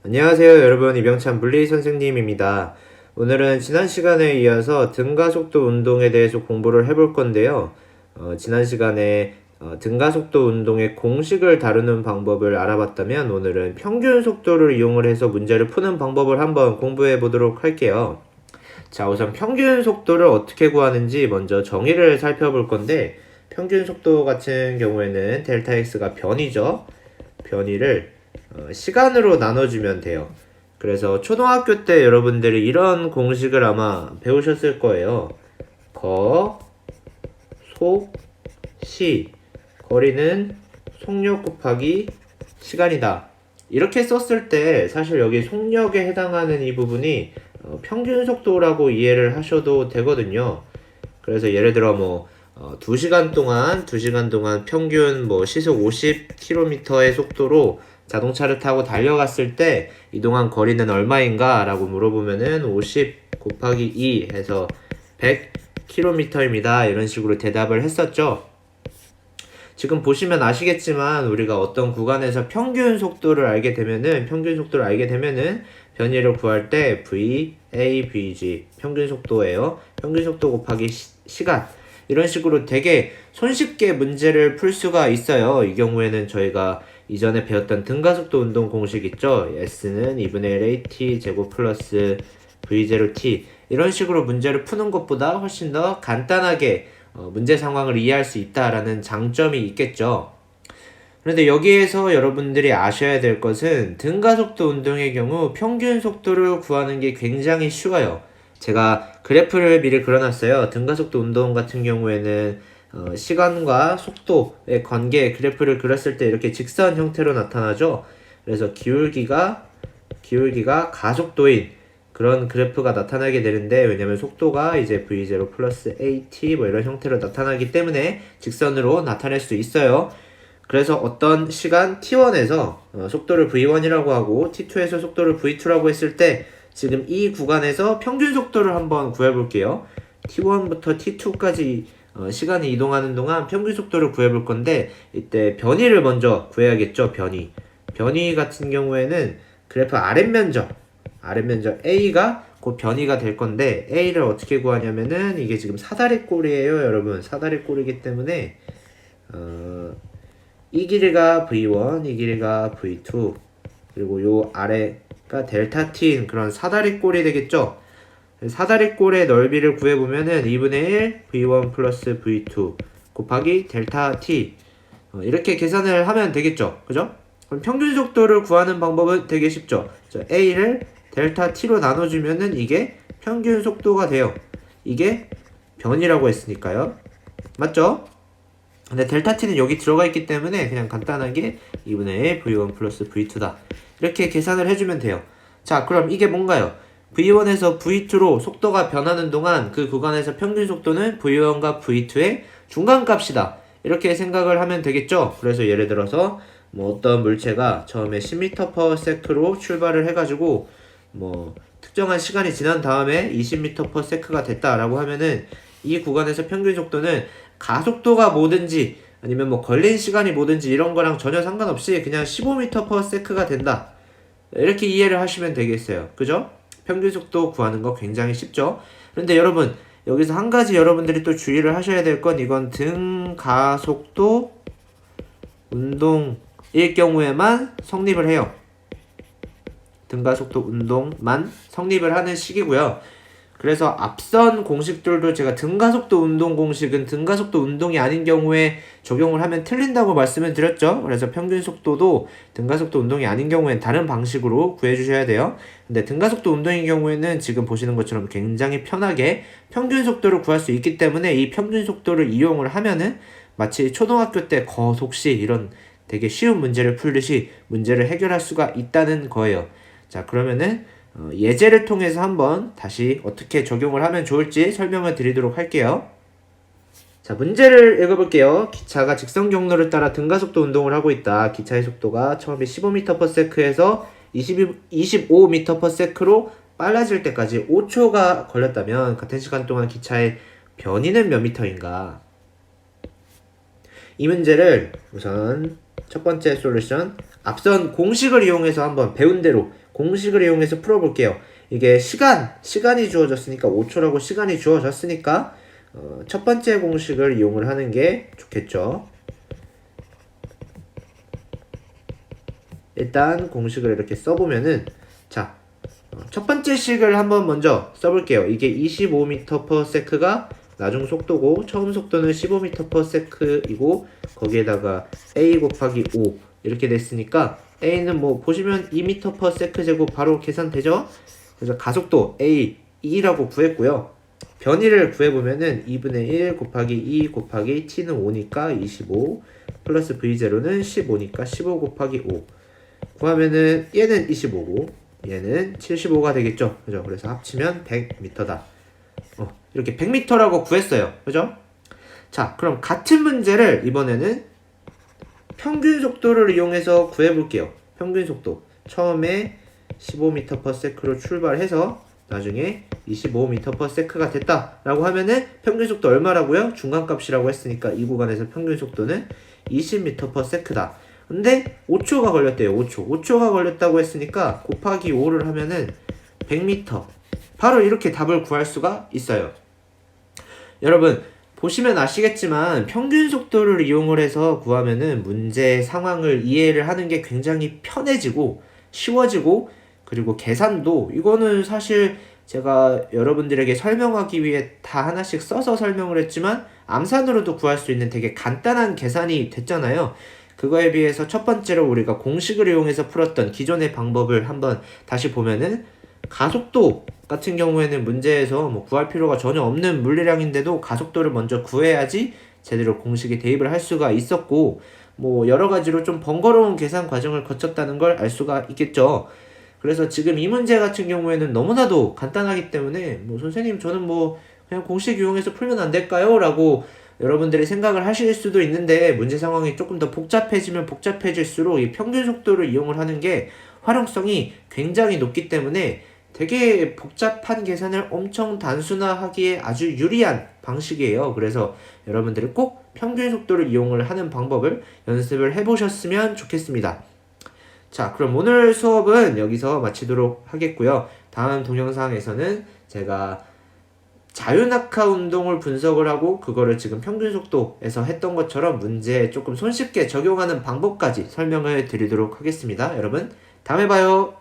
안녕하세요 여러분, 이병찬 물리 선생님입니다. 오늘은 지난 시간에 이어서 등가속도 운동에 대해서 공부를 해볼 건데요. 지난 시간에 등가속도 운동의 공식을 다루는 방법을 알아봤다면 오늘은 평균 속도를 이용을 해서 문제를 푸는 방법을 한번 공부해 보도록 할게요. 자, 우선 평균 속도를 어떻게 구하는지 먼저 정의를 살펴볼 건데, 평균 속도 같은 경우에는 델타 x가 변이죠. 변이를 시간으로 나눠주면 돼요. 그래서 초등학교 때 여러분들이 이런 공식을 아마 배우셨을 거예요. 거, 속, 시. 거리는 속력 곱하기 시간이다. 이렇게 썼을 때 사실 여기 속력에 해당하는 이 부분이 평균 속도라고 이해를 하셔도 되거든요. 그래서 예를 들어 2시간 동안 평균 시속 50km의 속도로 자동차를 타고 달려갔을 때 이동한 거리는 얼마인가 라고 물어보면은 50 곱하기 2 해서 100km입니다. 이런 식으로 대답을 했었죠. 지금 보시면 아시겠지만 우리가 어떤 구간에서 평균 속도를 알게 되면은 변이를 구할 때 VAVG 평균 속도예요. 평균 속도 곱하기 시간, 이런 식으로 되게 손쉽게 문제를 풀 수가 있어요. 이 경우에는 저희가 이전에 배웠던 등가속도 운동 공식 있죠. S는 2분의 1 AT 제곱 플러스 V0T, 이런 식으로 문제를 푸는 것보다 훨씬 더 간단하게 문제 상황을 이해할 수 있다라는 장점이 있겠죠. 그런데 여기에서 여러분들이 아셔야 될 것은 등가속도 운동의 경우 평균 속도를 구하는 게 굉장히 쉬워요. 제가 그래프를 미리 그려놨어요. 등가속도 운동 같은 경우에는 시간과 속도의 관계 그래프를 그렸을 때 이렇게 직선 형태로 나타나죠. 그래서 기울기가 가속도인 그런 그래프가 나타나게 되는데, 왜냐면 속도가 이제 v0 플러스 at 이런 형태로 나타나기 때문에 직선으로 나타낼 수 있어요. 그래서 어떤 시간 t1에서 속도를 v1이라고 하고 t2에서 속도를 v2라고 했을 때 지금 이 구간에서 평균 속도를 한번 구해볼게요. t1부터 t2까지 시간이 이동하는 동안 평균 속도를 구해볼 건데, 이때 변이를 먼저 구해야겠죠. 변이 같은 경우에는 그래프 아랫면적 A가 곧 변이가 될 건데, A를 어떻게 구하냐면은 이게 지금 사다리꼴이에요 여러분. 사다리꼴이기 때문에 이 길이가 V1, 이 길이가 V2, 그리고 요 아래가 델타 T인 그런 사다리꼴이 되겠죠. 사다리꼴의 넓이를 구해보면은 2분의 1 V1 플러스 V2 곱하기 델타 T, 이렇게 계산을 하면 되겠죠. 그죠? 그럼 평균 속도를 구하는 방법은 되게 쉽죠. A를 델타 T로 나눠주면은 이게 평균 속도가 돼요. 이게 변이라고 했으니까요. 맞죠? 근데 델타 T는 여기 들어가 있기 때문에 그냥 간단하게 2분의 1 V1 플러스 V2다. 이렇게 계산을 해주면 돼요. 자, 그럼 이게 뭔가요? V1에서 V2로 속도가 변하는 동안 그 구간에서 평균 속도는 V1과 V2의 중간값이다. 이렇게 생각을 하면 되겠죠? 그래서 예를 들어서 어떤 물체가 처음에 10m/s로 출발을 해가지고 특정한 시간이 지난 다음에 20m/s가 됐다라고 하면은 이 구간에서 평균 속도는 가속도가 뭐든지 아니면 걸린 시간이 뭐든지 이런 거랑 전혀 상관없이 그냥 15m/s가 된다. 이렇게 이해를 하시면 되겠어요. 그죠? 평균 속도 구하는 거 굉장히 쉽죠? 그런데 여러분, 여기서 한 가지 여러분들이 또 주의를 하셔야 될 건, 이건 등가속도 운동일 경우에만 성립을 해요. 등가속도 운동만 성립을 하는 식이고요. 그래서 앞선 공식들도 제가 등가속도 운동 공식은 등가속도 운동이 아닌 경우에 적용을 하면 틀린다고 말씀을 드렸죠. 그래서 평균 속도도 등가속도 운동이 아닌 경우엔 다른 방식으로 구해주셔야 돼요. 근데 등가속도 운동인 경우에는 지금 보시는 것처럼 굉장히 편하게 평균 속도를 구할 수 있기 때문에 이 평균 속도를 이용을 하면은 마치 초등학교 때 거속시 이런 되게 쉬운 문제를 풀듯이 문제를 해결할 수가 있다는 거예요. 자, 그러면은 예제를 통해서 한번 다시 어떻게 적용을 하면 좋을지 설명을 드리도록 할게요. 자, 문제를 읽어볼게요. 기차가 직선 경로를 따라 등가속도 운동을 하고 있다. 기차의 속도가 처음에 15m/s에서 25m/s로 빨라질 때까지 5초가 걸렸다면 같은 시간 동안 기차의 변이는 몇 미터인가? 이 문제를 우선 첫 번째 솔루션, 앞선 공식을 이용해서 한번 배운 대로 공식을 이용해서 풀어볼게요. 이게 시간이 주어졌으니까 5초라고 시간이 주어졌으니까 첫 번째 공식을 이용을 하는 게 좋겠죠. 일단 공식을 이렇게 써보면은 자, 첫 번째 식을 한번 먼저 써볼게요. 이게 25m/s가 나중 속도고 처음 속도는 15m/s이고 거기에다가 a 곱하기 5 이렇게 됐으니까 a는 뭐 보시면 2m/s 제곱 바로 계산되죠? 그래서 가속도 a 2라고 구했고요. 변위를 구해보면은 2분의 1 곱하기 2 곱하기 t는 5니까 25 플러스 v0는 15니까 15 곱하기 5 구하면은 얘는 25고 얘는 75가 되겠죠. 그죠? 그래서 합치면 100m다. 이렇게 100m라고 구했어요. 그죠? 자, 그럼 같은 문제를 이번에는 평균 속도를 이용해서 구해볼게요. 평균 속도. 처음에 15m/s로 출발해서 나중에 25m/s가 됐다라고 하면은 평균 속도 얼마라고요? 중간값이라고 했으니까 이 구간에서 평균 속도는 20m/s다. 근데 5초가 걸렸대요. 5초가 걸렸다고 했으니까 곱하기 5를 하면은 100m. 바로 이렇게 답을 구할 수가 있어요. 여러분 보시면 아시겠지만 평균 속도를 이용을 해서 구하면은 문제 상황을 이해를 하는 게 굉장히 편해지고 쉬워지고 그리고 계산도 이거는 사실 제가 여러분들에게 설명하기 위해 다 하나씩 써서 설명을 했지만 암산으로도 구할 수 있는 되게 간단한 계산이 됐잖아요. 그거에 비해서 첫 번째로 우리가 공식을 이용해서 풀었던 기존의 방법을 한번 다시 보면은 가속도 같은 경우에는 문제에서 뭐 구할 필요가 전혀 없는 물리량인데도 가속도를 먼저 구해야지 제대로 공식에 대입을 할 수가 있었고 뭐 여러 가지로 좀 번거로운 계산 과정을 거쳤다는 걸 알 수가 있겠죠. 그래서 지금 이 문제 같은 경우에는 너무나도 간단하기 때문에 뭐 선생님 저는 뭐 그냥 공식 이용해서 풀면 안 될까요? 라고 여러분들이 생각을 하실 수도 있는데 문제 상황이 조금 더 복잡해지면 복잡해질수록 이 평균 속도를 이용을 하는 게 활용성이 굉장히 높기 때문에 되게 복잡한 계산을 엄청 단순화하기에 아주 유리한 방식이에요. 그래서 여러분들이 꼭 평균 속도를 이용을 하는 방법을 연습을 해보셨으면 좋겠습니다. 자, 그럼 오늘 수업은 여기서 마치도록 하겠고요. 다음 동영상에서는 제가 자유낙하 운동을 분석을 하고 그거를 지금 평균 속도에서 했던 것처럼 문제에 조금 손쉽게 적용하는 방법까지 설명을 드리도록 하겠습니다. 여러분 다음에 봐요.